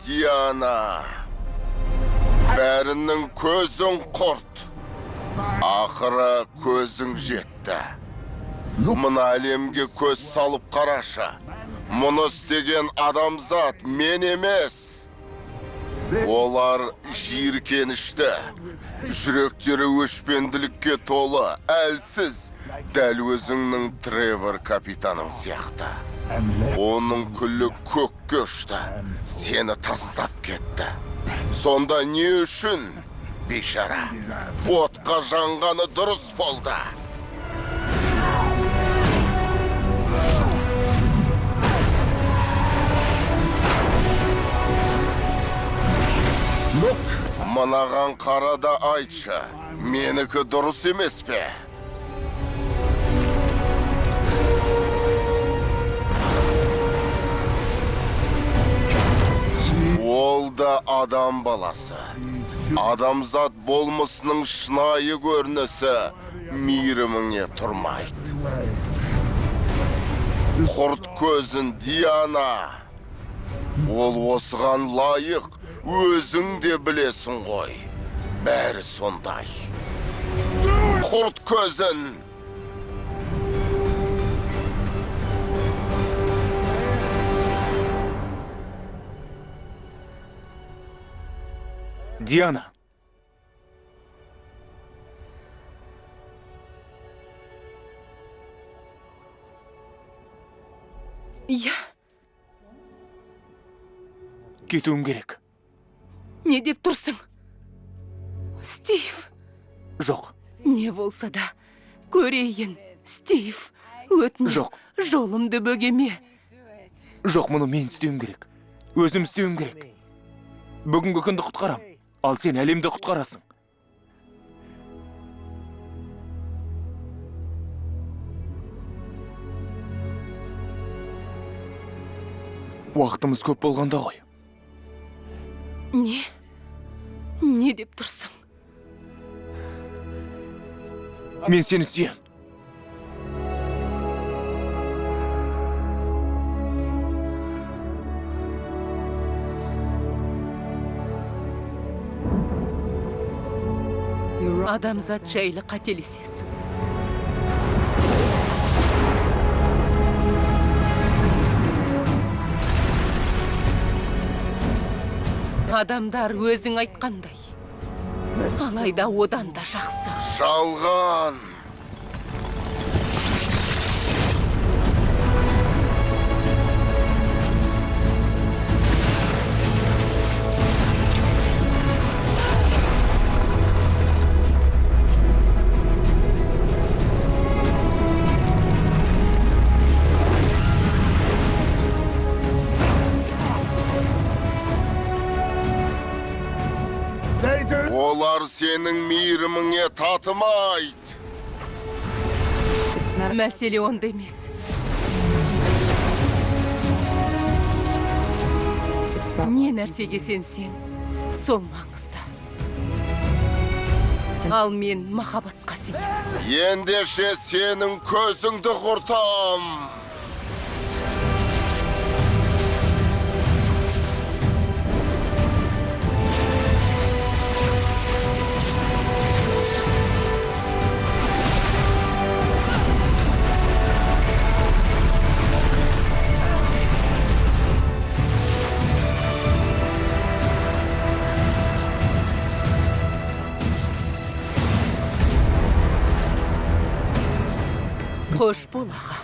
Диана. Бәрінің көзің құрт. Ақыры көзің жетті. Мына әлемге көз салып қарашы. Мұны істеген адамзат мен емес. Олар жиіркенішті, жүректері өшпенділікке толы, әлсіз, дәл өзіңнің Тревор капитаның сияқты. Оның күлі көкке ұшты, сені тастап кетті. Сонда не үшін, бейшара, отқа жанғаны дұрыс болды. Мынаған қарада айтшы, менікі дұрыс емес пе? Ол да адам баласы. Адамзат болмысының шынайы көрінісі мейіріміңе тұрмайды. Құрт көзін Диана. Ол осыған лайық, өзің де білесің ғой. Бәрі сондай. Құрт көзін. Диана. Я... Кетуім керек. Не деп тұрсың? Стив. Жоқ. Не болса да, көрейін. Стив, өтінем. Жоқ. Жолымды бөгеме. Жоқ, мұны мен істеуім керек. Өзім істеуім керек. Бүгінгі күнді құтқарам. Ал сен әлемді құтқарасың. Уақытымыз көп болғанда ғой. Не? Не деп тұрсың? Мен сені сүйем. Адамзат жайлы қателесесің. Адамдар өзің айтқандай. Алайда одан да жақсы. Жалған! Олар сенің мейіріміңе татымайды. Мәселе онда емес. Не нәрсеге сенсең, сол маңызды. Ал мен махаббатқа сенемін. Ендеше сенің көзіңді құртам. Қош бол, аға.